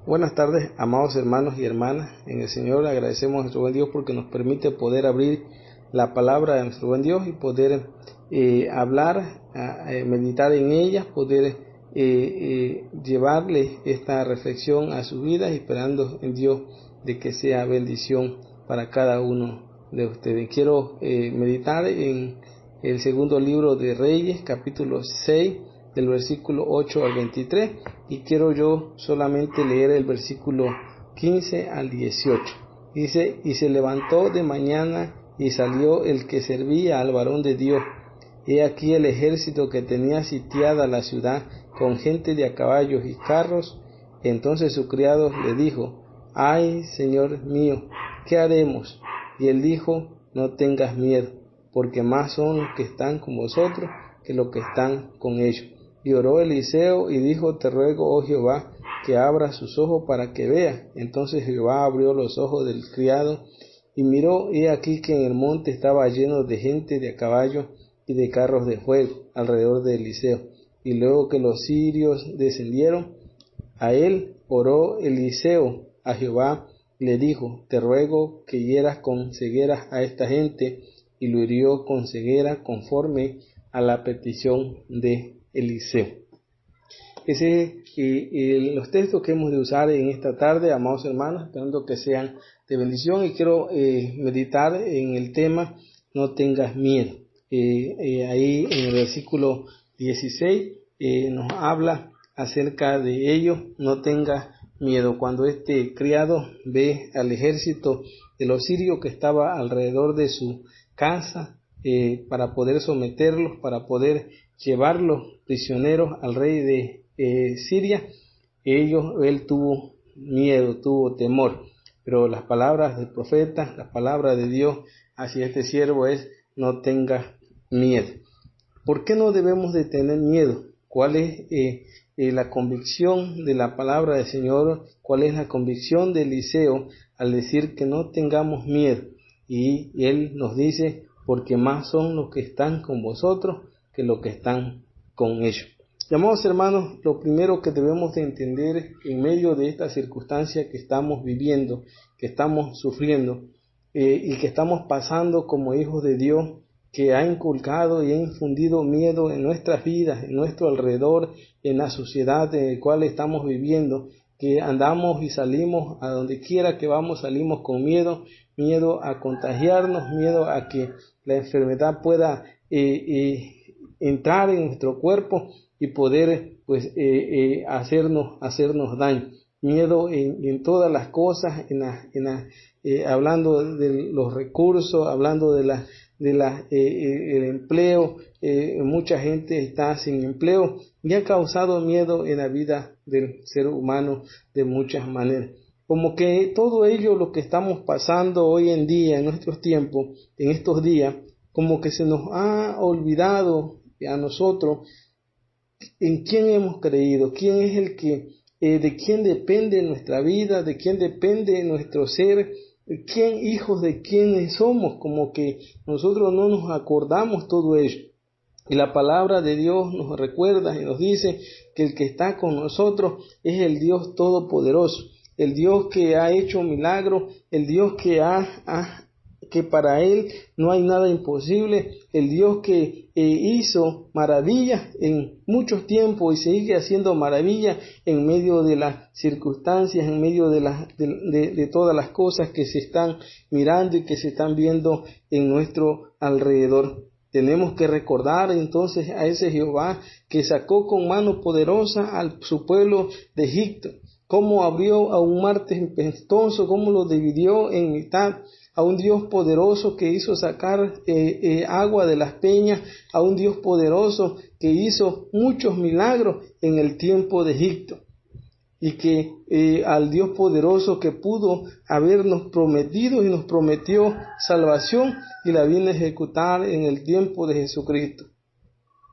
Buenas tardes, amados hermanos y hermanas. En el Señor agradecemos a nuestro buen Dios porque nos permite poder abrir la palabra de nuestro buen Dios y poder hablar, meditar en ella, poder llevarle esta reflexión a su vida, esperando en Dios de que sea bendición para cada uno de ustedes. Quiero meditar en el segundo libro de Reyes, capítulo 6, del versículo 8 al 23, y quiero yo solamente leer el versículo 15 al 18. Dice: y se levantó de mañana y salió el que servía al varón de Dios. He aquí el ejército que tenía sitiada la ciudad con gente de a caballos y carros. Entonces su criado le dijo: ay, señor mío, ¿qué haremos? Y él dijo: no tengas miedo, porque más son los que están con vosotros que los que están con ellos. Y oró Eliseo y dijo: te ruego, oh Jehová, que abra sus ojos para que vea. Entonces Jehová abrió los ojos del criado y miró, y aquí que en el monte estaba lleno de gente de a caballo y de carros de fuego alrededor de Eliseo. Y luego que los sirios descendieron a él, oró Eliseo a Jehová y le dijo: te ruego que hieras con ceguera a esta gente. Y lo hirió con ceguera conforme a la petición de Eliseo. Ese es los textos que hemos de usar en esta tarde, amados hermanos, esperando que sean de bendición. Y quiero meditar en el tema: no tengas miedo. Ahí en el versículo 16 nos habla acerca de ello: no tengas miedo. Cuando este criado ve al ejército de los sirios que estaba alrededor de su casa, para poder someterlos, para poder llevarlos prisioneros al rey de Siria, él tuvo miedo, tuvo temor. Pero las palabras del profeta, las palabras de Dios hacia este siervo es: no tengas miedo. ¿Por qué no debemos de tener miedo? ¿Cuál es la convicción de la palabra del Señor? ¿Cuál es la convicción de Eliseo al decir que no tengamos miedo? Y él nos dice: porque más son los que están con vosotros que los que están con ellos. Amados hermanos, lo primero que debemos de entender en medio de esta circunstancia que estamos viviendo, que estamos sufriendo y que estamos pasando como hijos de Dios, que ha inculcado y ha infundido miedo en nuestras vidas, en nuestro alrededor, en la sociedad en la cual estamos viviendo, que andamos y salimos a donde quiera que vamos, salimos con miedo, miedo a contagiarnos, miedo a que la enfermedad pueda entrar en nuestro cuerpo y poder hacernos daño. Miedo en todas las cosas, hablando de los recursos, hablando de el empleo. Mucha gente está sin empleo y ha causado miedo en la vida del ser humano de muchas maneras. Como que todo ello, lo que estamos pasando hoy en día, en nuestros tiempos, en estos días, como que se nos ha olvidado a nosotros en quién hemos creído, quién es el que, de quién depende nuestra vida, de quién depende nuestro ser, hijos de quiénes somos. Como que nosotros no nos acordamos todo ello. Y la palabra de Dios nos recuerda y nos dice que el que está con nosotros es el Dios Todopoderoso, el Dios que ha hecho milagros, el Dios que para Él no hay nada imposible, el Dios que hizo maravillas en muchos tiempos y sigue haciendo maravillas en medio de las circunstancias, en medio de todas las cosas que se están mirando y que se están viendo en nuestro alrededor. Tenemos que recordar entonces a ese Jehová que sacó con mano poderosa a su pueblo de Egipto, cómo abrió a un mar tempestuoso, cómo lo dividió en mitad, a un Dios poderoso que hizo sacar agua de las peñas, a un Dios poderoso que hizo muchos milagros en el tiempo de Egipto. Y que al Dios poderoso que pudo habernos prometido y nos prometió salvación y la vino a ejecutar en el tiempo de Jesucristo.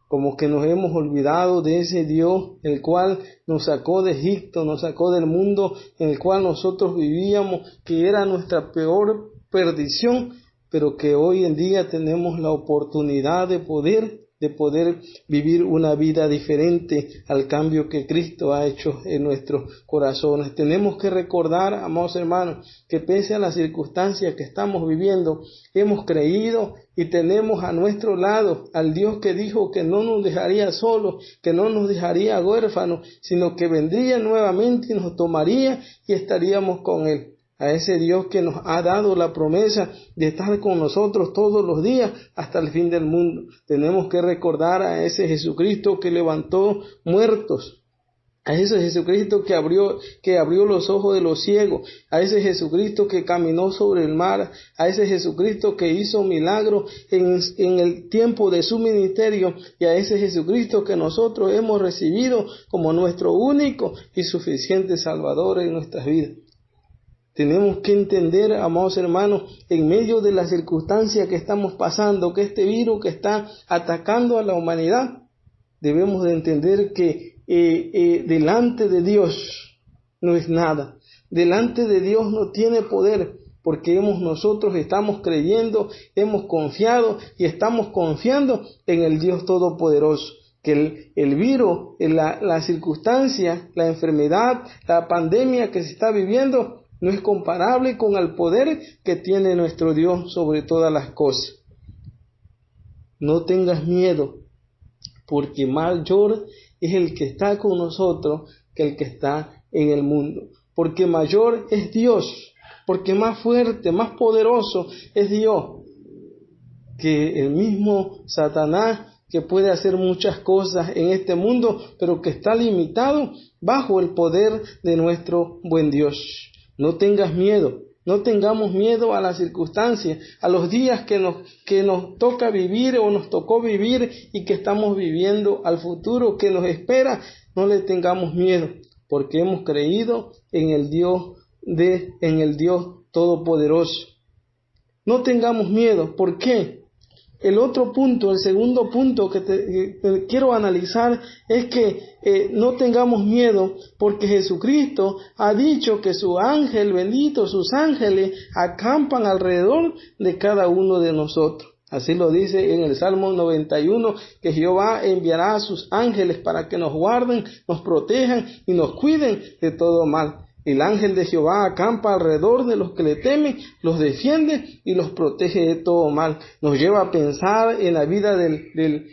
Como que nos hemos olvidado de ese Dios, el cual nos sacó de Egipto, nos sacó del mundo en el cual nosotros vivíamos, que era nuestra peor perdición, pero que hoy en día tenemos la oportunidad de poder de poder vivir una vida diferente al cambio que Cristo ha hecho en nuestros corazones. Tenemos que recordar, amados hermanos, que pese a las circunstancias que estamos viviendo, hemos creído y tenemos a nuestro lado al Dios que dijo que no nos dejaría solos, que no nos dejaría huérfanos, sino que vendría nuevamente y nos tomaría y estaríamos con Él. A ese Dios que nos ha dado la promesa de estar con nosotros todos los días hasta el fin del mundo. Tenemos que recordar a ese Jesucristo que levantó muertos, a ese Jesucristo que abrió los ojos de los ciegos, a ese Jesucristo que caminó sobre el mar, a ese Jesucristo que hizo milagros en el tiempo de su ministerio, y a ese Jesucristo que nosotros hemos recibido como nuestro único y suficiente Salvador en nuestras vidas. Tenemos que entender, amados hermanos, en medio de las circunstancias que estamos pasando, que este virus que está atacando a la humanidad, debemos de entender que delante de Dios no es nada. Delante de Dios no tiene poder, porque nosotros estamos creyendo, hemos confiado y estamos confiando en el Dios Todopoderoso. Que el virus, la circunstancia, la enfermedad, la pandemia que se está viviendo, no es comparable con el poder que tiene nuestro Dios sobre todas las cosas. No tengas miedo, porque mayor es el que está con nosotros que el que está en el mundo. Porque mayor es Dios, porque más fuerte, más poderoso es Dios que el mismo Satanás, que puede hacer muchas cosas en este mundo, pero que está limitado bajo el poder de nuestro buen Dios. No tengas miedo, no tengamos miedo a las circunstancias, a los días que nos toca vivir o nos tocó vivir y que estamos viviendo, al futuro que nos espera. No le tengamos miedo, porque hemos creído en el Dios Todopoderoso. No tengamos miedo. ¿Por qué? El segundo punto que quiero analizar es que no tengamos miedo, porque Jesucristo ha dicho que su ángel bendito, sus ángeles acampan alrededor de cada uno de nosotros. Así lo dice en el Salmo 91, que Jehová enviará a sus ángeles para que nos guarden, nos protejan y nos cuiden de todo mal. El ángel de Jehová acampa alrededor de los que le temen, los defiende y los protege de todo mal. Nos lleva a pensar en la vida del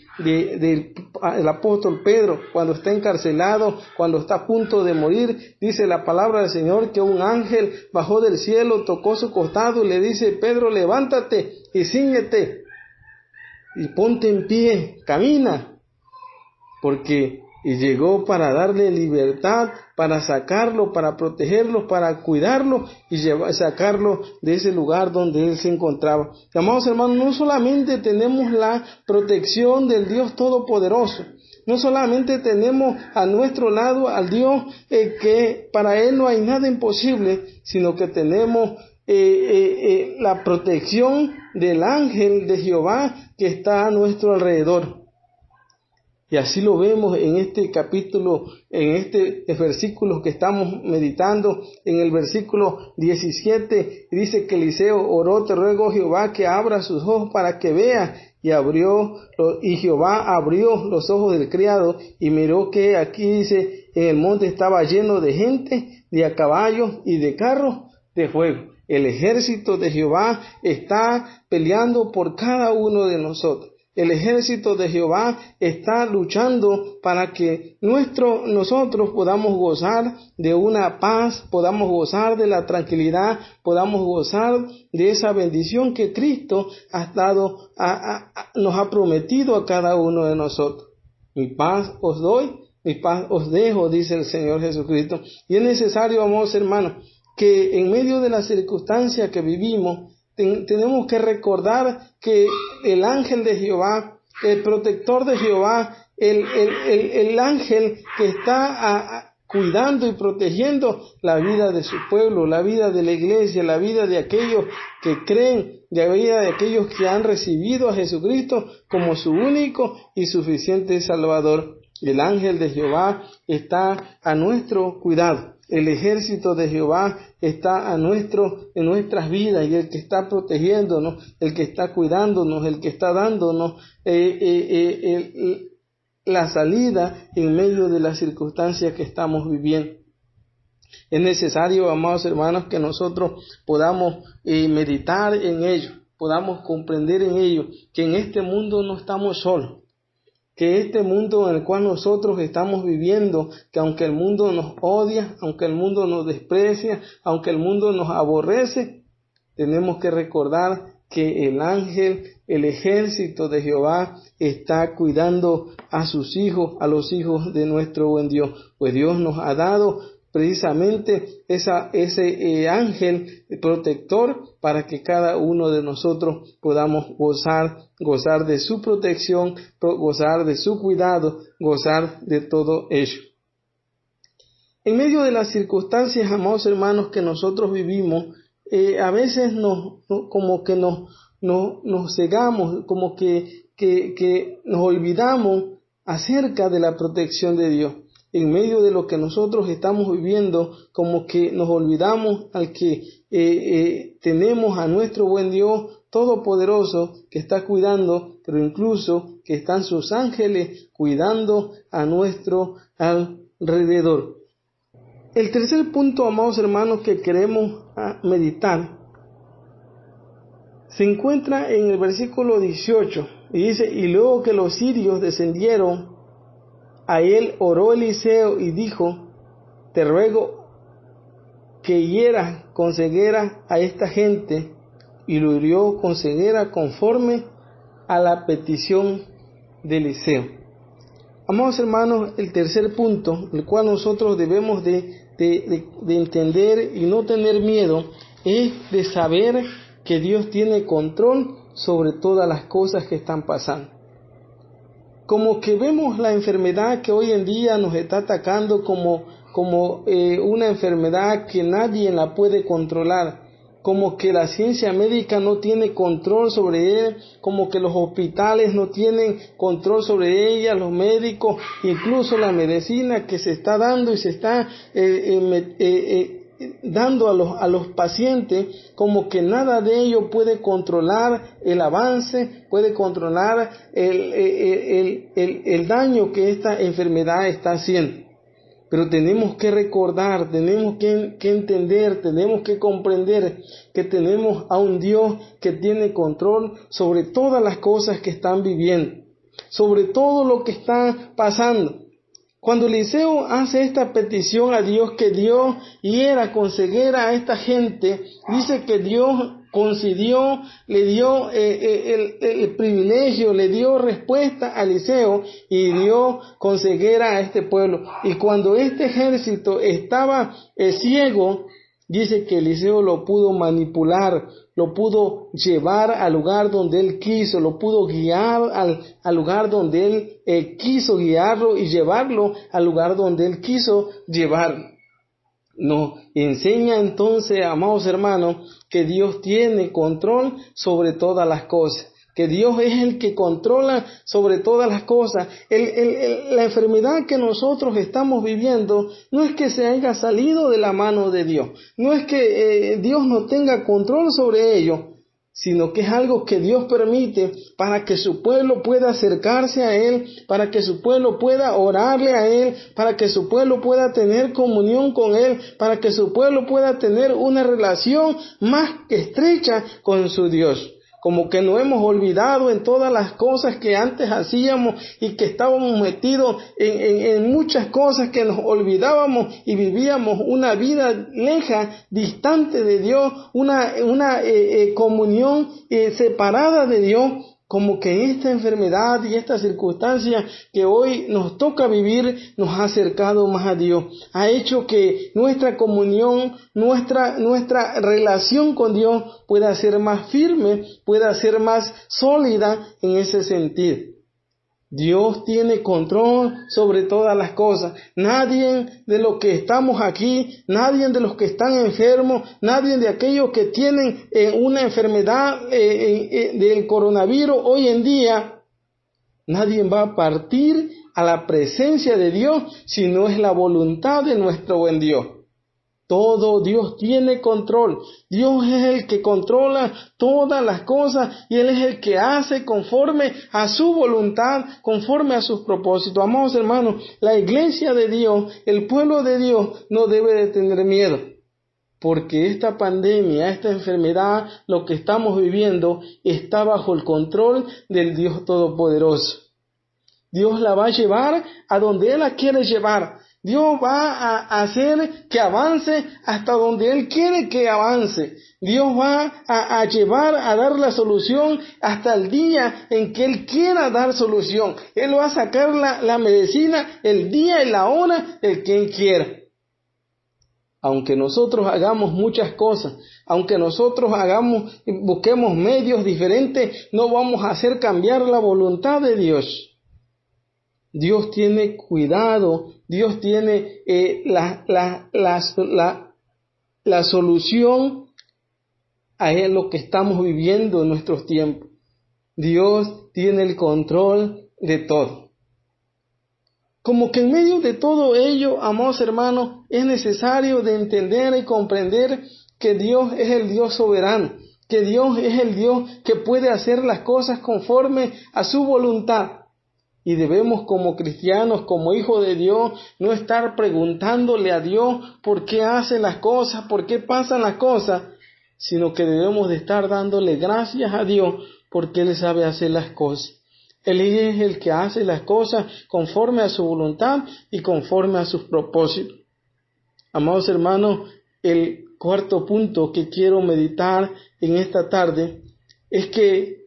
apóstol Pedro, cuando está encarcelado, cuando está a punto de morir. Dice la palabra del Señor que un ángel bajó del cielo, tocó su costado y le dice: Pedro, levántate y cíñete y ponte en pie, camina, y llegó para darle libertad, para sacarlo, para protegerlo, para cuidarlo y sacarlo de ese lugar donde él se encontraba. Amados hermanos, no solamente tenemos la protección del Dios Todopoderoso, no solamente tenemos a nuestro lado al Dios que para Él no hay nada imposible, sino que tenemos la protección del ángel de Jehová que está a nuestro alrededor. Y así lo vemos en este capítulo, en este versículo que estamos meditando, en el versículo 17, dice que Eliseo oró: te ruego, Jehová, que abra sus ojos para que vea. Y Jehová abrió los ojos del criado y miró que aquí dice, en el monte estaba lleno de gente, de a caballos y de carros de fuego. El ejército de Jehová está peleando por cada uno de nosotros. El ejército de Jehová está luchando para que nosotros podamos gozar de una paz, podamos gozar de la tranquilidad, podamos gozar de esa bendición que Cristo nos ha prometido a cada uno de nosotros. Mi paz os doy, mi paz os dejo, dice el Señor Jesucristo. Y es necesario, amados hermanos, que en medio de las circunstancias que vivimos, tenemos que recordar que el ángel de Jehová, el protector de Jehová, el ángel que está cuidando y protegiendo la vida de su pueblo, la vida de la iglesia, la vida de aquellos que creen, la vida de aquellos que han recibido a Jesucristo como su único y suficiente Salvador. El ángel de Jehová está a nuestro cuidado. el ejército de Jehová está en nuestras vidas, y el que está protegiéndonos, el que está cuidándonos, el que está dándonos la salida en medio de las circunstancias que estamos viviendo. Es necesario, amados hermanos, que nosotros podamos meditar en ello, podamos comprender en ello que en este mundo no estamos solos, que este mundo en el cual nosotros estamos viviendo, que aunque el mundo nos odia, aunque el mundo nos desprecia, aunque el mundo nos aborrece, tenemos que recordar que el ángel, el ejército de Jehová está cuidando a sus hijos, a los hijos de nuestro buen Dios, pues Dios nos ha dado precisamente ese ángel protector para que cada uno de nosotros podamos gozar de su protección, gozar de su cuidado, gozar de todo ello. En medio de las circunstancias, amados hermanos, que nosotros vivimos, a veces nos cegamos, como que nos olvidamos acerca de la protección de Dios. En medio de lo que nosotros estamos viviendo, como que nos olvidamos al que tenemos a nuestro buen Dios todopoderoso que está cuidando, pero incluso que están sus ángeles cuidando a nuestro alrededor. El tercer punto, amados hermanos, que queremos meditar se encuentra en el versículo 18 y dice: y luego que los sirios descendieron, a él oró Eliseo y dijo: te ruego que hieras con ceguera a esta gente. Y lo hirió con ceguera conforme a la petición de Eliseo. Amados hermanos, el tercer punto, el cual nosotros debemos de entender y no tener miedo, es de saber que Dios tiene control sobre todas las cosas que están pasando. Como que vemos la enfermedad que hoy en día nos está atacando como una enfermedad que nadie la puede controlar, como que la ciencia médica no tiene control sobre él, como que los hospitales no tienen control sobre ella, los médicos, incluso la medicina que se está dando y se está dando a los pacientes, como que nada de ello puede controlar el avance, puede controlar el daño que esta enfermedad está haciendo. Pero tenemos que recordar, tenemos que entender, tenemos que comprender que tenemos a un Dios que tiene control sobre todas las cosas que están viviendo, sobre todo lo que está pasando. Cuando Eliseo hace esta petición a Dios, que Dios hiera con ceguera a esta gente, dice que Dios concedió, le dio el privilegio, le dio respuesta a Eliseo y dio con ceguera a este pueblo. Y cuando este ejército estaba ciego, dice que Eliseo lo pudo manipular, lo pudo llevar al lugar donde él quiso, lo pudo guiar al lugar donde él quiso guiarlo y llevarlo al lugar donde él quiso llevarlo. Nos enseña entonces, amados hermanos, que Dios tiene control sobre todas las cosas, que Dios es el que controla sobre todas las cosas. La enfermedad que nosotros estamos viviendo no es que se haya salido de la mano de Dios, no es que Dios no tenga control sobre ello, sino que es algo que Dios permite para que su pueblo pueda acercarse a Él, para que su pueblo pueda orarle a Él, para que su pueblo pueda tener comunión con Él, para que su pueblo pueda tener una relación más estrecha con su Dios. Como que nos hemos olvidado en todas las cosas que antes hacíamos y que estábamos metidos en muchas cosas, que nos olvidábamos y vivíamos una vida leja, distante de Dios, una comunión separada de Dios. Como que esta enfermedad y esta circunstancia que hoy nos toca vivir nos ha acercado más a Dios, ha hecho que nuestra comunión, nuestra relación con Dios pueda ser más firme, pueda ser más sólida en ese sentido. Dios tiene control sobre todas las cosas. Nadie de los que estamos aquí, nadie de los que están enfermos, nadie de aquellos que tienen una enfermedad del coronavirus hoy en día, nadie va a partir a la presencia de Dios si no es la voluntad de nuestro buen Dios. todo. Dios tiene control. Dios es el que controla todas las cosas y Él es el que hace conforme a su voluntad, conforme a sus propósitos. Amados hermanos, la iglesia de Dios, el pueblo de Dios, no debe de tener miedo, porque esta pandemia, esta enfermedad, lo que estamos viviendo, está bajo el control del Dios Todopoderoso. Dios la va a llevar a donde Él la quiere llevar. Dios va a hacer que avance hasta donde Él quiere que avance. Dios va a llevar a dar la solución hasta el día en que Él quiera dar solución. Él va a sacar la medicina el día y la hora el que Él quiera. Aunque nosotros hagamos muchas cosas, aunque nosotros busquemos medios diferentes, no vamos a hacer cambiar la voluntad de Dios. Dios tiene cuidado, Dios tiene la solución a lo que estamos viviendo en nuestros tiempos. Dios tiene el control de todo. Como que en medio de todo ello, amados hermanos, es necesario de entender y comprender que Dios es el Dios soberano, que Dios es el Dios que puede hacer las cosas conforme a su voluntad. Y debemos como cristianos, como hijos de Dios, no estar preguntándole a Dios por qué hace las cosas, por qué pasan las cosas, sino que debemos de estar dándole gracias a Dios porque Él sabe hacer las cosas. Él es el que hace las cosas conforme a su voluntad y conforme a sus propósitos. Amados hermanos, el cuarto punto que quiero meditar en esta tarde es que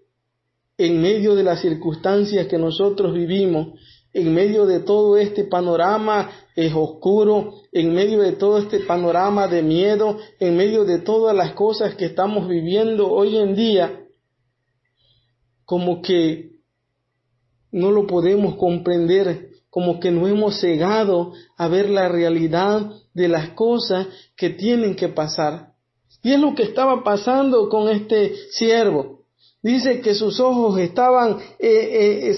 en medio de las circunstancias que nosotros vivimos, en medio de todo este panorama oscuro, en medio de todo este panorama de miedo, en medio de todas las cosas que estamos viviendo hoy en día, como que no lo podemos comprender, como que nos hemos cegado a ver la realidad de las cosas que tienen que pasar. Y es lo que estaba pasando con este siervo. Dice que sus ojos estaban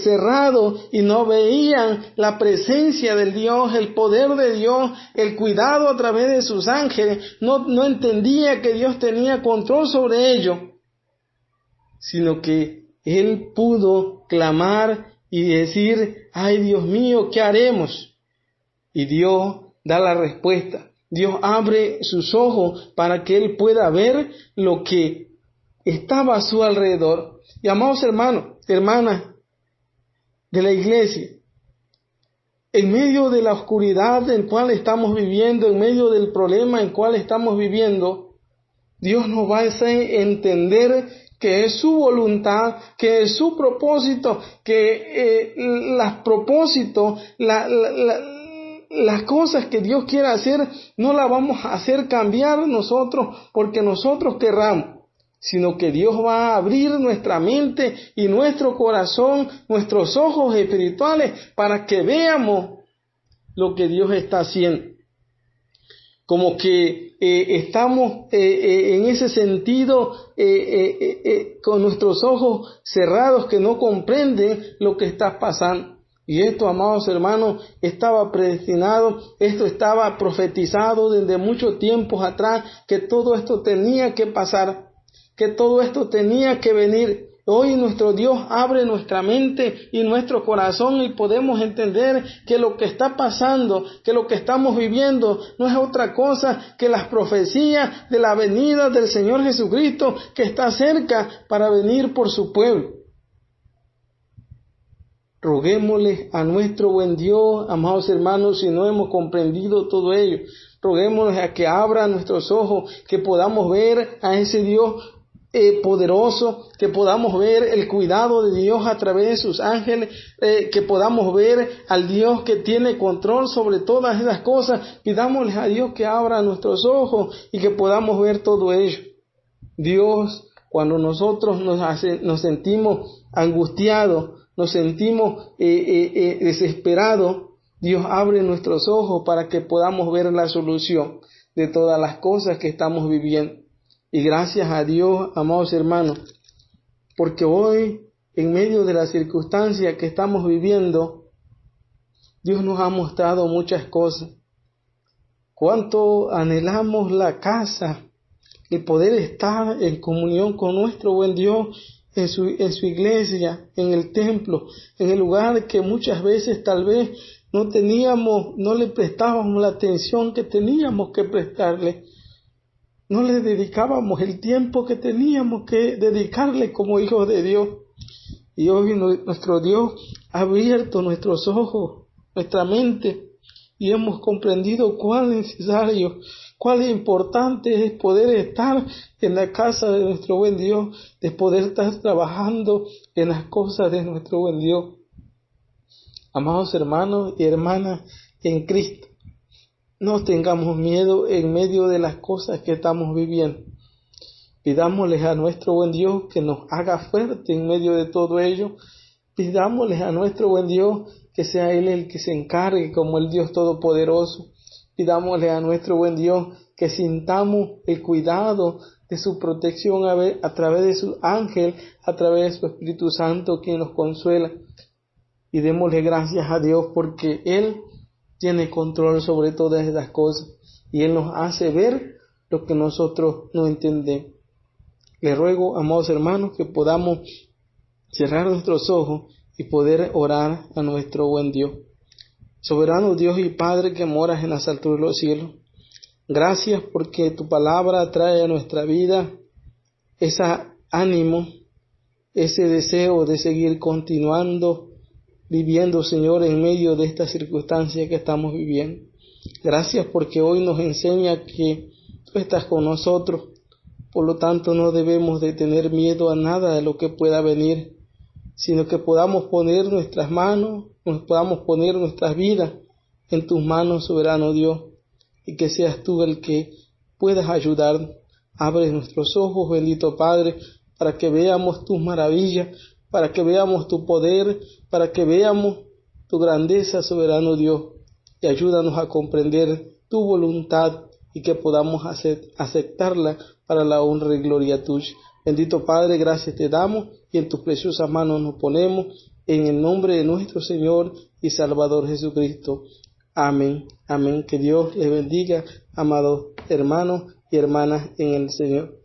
cerrados y no veían la presencia del Dios, el poder de Dios, el cuidado a través de sus ángeles. No entendía que Dios tenía control sobre ellos, sino que él pudo clamar y decir: ay Dios mío, ¿qué haremos? Y Dios da la respuesta. Dios abre sus ojos para que él pueda ver lo que estaba a su alrededor. Y amados hermanos, hermanas de la iglesia, en medio de la oscuridad en cual estamos viviendo, en medio del problema en cual estamos viviendo, Dios nos va a hacer entender que es su voluntad, que es su propósito, que las cosas que Dios quiere hacer no las vamos a hacer cambiar nosotros porque nosotros querramos, sino que Dios va a abrir nuestra mente y nuestro corazón, nuestros ojos espirituales, para que veamos lo que Dios está haciendo. Como que estamos en ese sentido con nuestros ojos cerrados, que no comprenden lo que está pasando. Y esto, amados hermanos, estaba predestinado, esto estaba profetizado desde muchos tiempos atrás, que todo esto tenía que pasar, que todo esto tenía que venir. Hoy nuestro Dios abre nuestra mente y nuestro corazón y podemos entender que lo que está pasando, que lo que estamos viviendo no es otra cosa que las profecías de la venida del Señor Jesucristo, que está cerca para venir por su pueblo. Roguémosle a nuestro buen Dios, amados hermanos, si no hemos comprendido todo ello, roguémosle a que abra nuestros ojos, que podamos ver a ese Dios poderoso, que podamos ver el cuidado de Dios a través de sus ángeles, que podamos ver al Dios que tiene control sobre todas esas cosas. Pidámosle a Dios que abra nuestros ojos y que podamos ver todo ello. Dios, cuando nosotros nos sentimos angustiados, nos sentimos desesperados, Dios abre nuestros ojos para que podamos ver la solución de todas las cosas que estamos viviendo. Y gracias a Dios, amados hermanos, porque hoy, en medio de las circunstancias que estamos viviendo, Dios nos ha mostrado muchas cosas. Cuánto anhelamos la casa, el poder estar en comunión con nuestro buen Dios en su iglesia, en el templo, en el lugar que muchas veces tal vez no le prestábamos la atención que teníamos que prestarle. No le dedicábamos el tiempo que teníamos que dedicarle como hijos de Dios. Y hoy nuestro Dios ha abierto nuestros ojos, nuestra mente, y hemos comprendido cuán necesario, cuán importante es poder estar en la casa de nuestro buen Dios, de poder estar trabajando en las cosas de nuestro buen Dios. Amados hermanos y hermanas en Cristo, no tengamos miedo en medio de las cosas que estamos viviendo. Pidámosles a nuestro buen Dios que nos haga fuerte en medio de todo ello. Pidámosles a nuestro buen Dios que sea Él el que se encargue como el Dios Todopoderoso. Pidámosle a nuestro buen Dios que sintamos el cuidado de su protección a través de su ángel, a través de su Espíritu Santo, quien nos consuela. Y démosle gracias a Dios porque Él tiene control sobre todas estas cosas y Él nos hace ver lo que nosotros no entendemos. Le ruego, amados hermanos, que podamos cerrar nuestros ojos y poder orar a nuestro buen Dios. Soberano Dios y Padre que moras en las alturas de los cielos, gracias porque tu palabra trae a nuestra vida ese ánimo, ese deseo de seguir continuando viviendo, Señor, en medio de esta circunstancia que estamos viviendo. Gracias porque hoy nos enseña que tú estás con nosotros, por lo tanto no debemos de tener miedo a nada de lo que pueda venir, sino que podamos poner nuestras manos, podamos poner nuestras vidas en tus manos, soberano Dios, y que seas tú el que puedas ayudar. Abre nuestros ojos, bendito Padre, para que veamos tus maravillas, para que veamos tu poder, para que veamos tu grandeza, soberano Dios, y ayúdanos a comprender tu voluntad y que podamos aceptarla para la honra y gloria tuya. Bendito Padre, gracias te damos y en tus preciosas manos nos ponemos, en el nombre de nuestro Señor y Salvador Jesucristo. Amén. Amén. Que Dios les bendiga, amados hermanos y hermanas en el Señor.